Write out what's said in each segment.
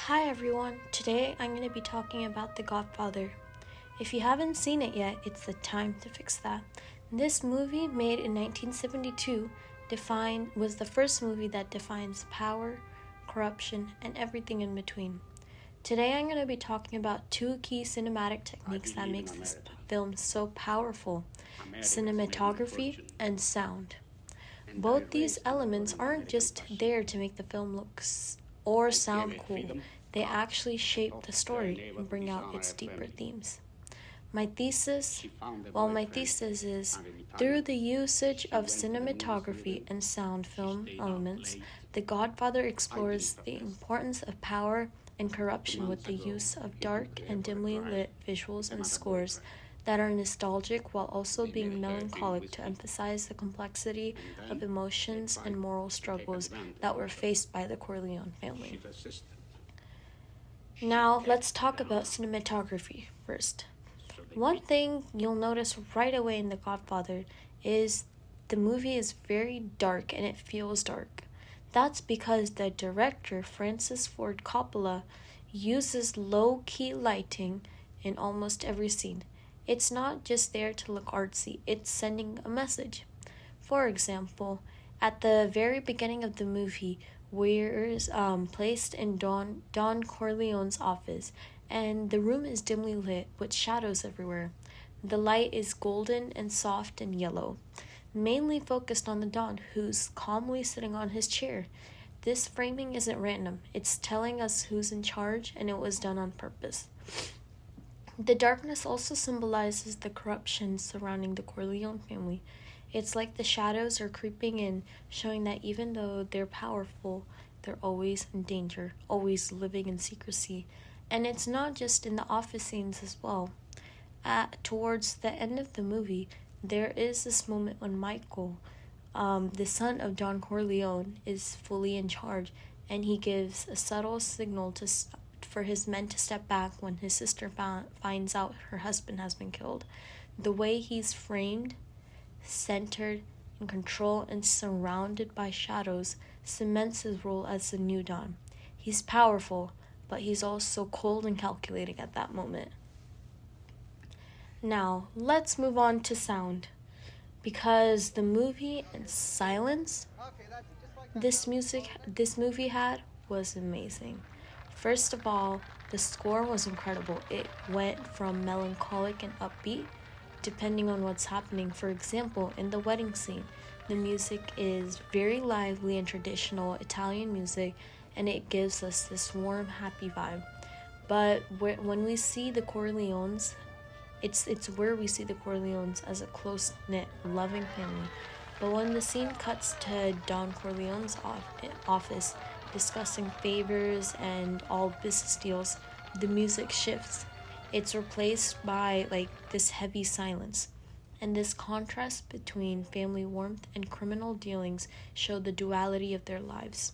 Hi everyone, today I'm going to be talking about The Godfather. If you haven't seen it yet, it's the time to fix that. This movie, made in 1972, was the first movie that defines power, corruption, and everything in between. Today I'm going to be talking about two key cinematic techniques that makes this film so powerful: cinematography and sound. Both these elements aren't just there to make the film look or sound cool, they actually shape the story and bring out its deeper themes. My thesis is through the usage of cinematography and sound film elements, The Godfather explores the importance of power and corruption with the use of dark and dimly lit visuals and scores that are nostalgic while also being melancholic to emphasize the complexity of emotions and moral struggles that were faced by the Corleone family. Now, let's talk about cinematography first. One thing you'll notice right away in The Godfather is the movie is very dark and it feels dark. That's because the director, Francis Ford Coppola, uses low-key lighting in almost every scene. It's not just there to look artsy, it's sending a message. For example, at the very beginning of the movie, we're placed in Don Corleone's office, and the room is dimly lit with shadows everywhere. The light is golden and soft and yellow, mainly focused on the Don, who's calmly sitting on his chair. This framing isn't random, it's telling us who's in charge, and it was done on purpose. The darkness also symbolizes the corruption surrounding the Corleone family. It's like the shadows are creeping in, showing that even though they're powerful, they're always in danger, always living in secrecy. And it's not just in the office scenes as well. Towards the end of the movie, there is this moment when Michael, the son of Don Corleone, is fully in charge, and he gives a subtle signal for his men to step back when his sister finds out her husband has been killed. The way he's framed, centered, in control, and surrounded by shadows cements his role as the new Don. He's powerful, but he's also cold and calculating at that moment. Now, let's move on to sound. Because the movie and silence this movie had was amazing. First of all, the score was incredible. It went from melancholic and upbeat, depending on what's happening. For example, in the wedding scene, the music is very lively and traditional Italian music, and it gives us this warm, happy vibe. But when we see the Corleones, it's where we see the Corleones as a close-knit, loving family. But when the scene cuts to Don Corleone's office, discussing favors and all business deals, the music shifts. It's replaced by this heavy silence. And this contrast between family warmth and criminal dealings show the duality of their lives.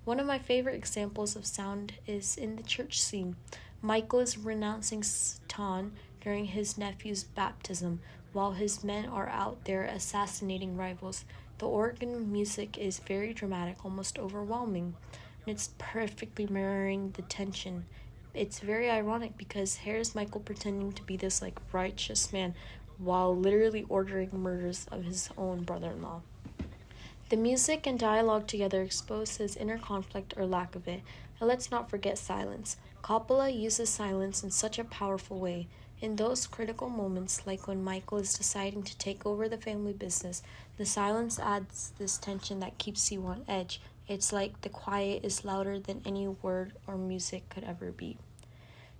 One of my favorite examples of sound is in the church scene. Michael is renouncing Satan during his nephew's baptism, while his men are out there assassinating rivals. The organ music is very dramatic, almost overwhelming, and it's perfectly mirroring the tension. It's very ironic because here's Michael pretending to be this righteous man while literally ordering murders of his own brother-in-law. The music and dialogue together expose his inner conflict or lack of it. And let's not forget silence. Coppola uses silence in such a powerful way. In those critical moments, like when Michael is deciding to take over the family business, the silence adds this tension that keeps you on edge. It's like the quiet is louder than any word or music could ever be.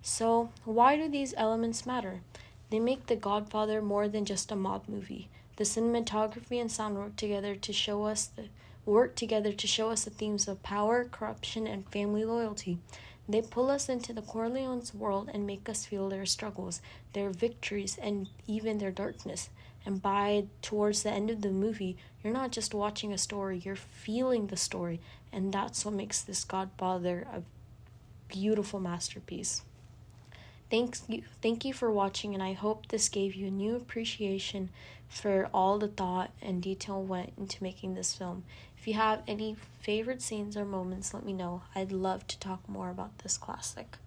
So, why do these elements matter? They make The Godfather more than just a mob movie. The cinematography and sound work together to show us the themes of power, corruption, and family loyalty. They pull us into the Corleone's world and make us feel their struggles, their victories, and even their darkness. And towards the end of the movie, you're not just watching a story, you're feeling the story. And that's what makes this Godfather a beautiful masterpiece. Thank you for watching, and I hope this gave you a new appreciation for all the thought and detail went into making this film. If you have any favorite scenes or moments, let me know. I'd love to talk more about this classic.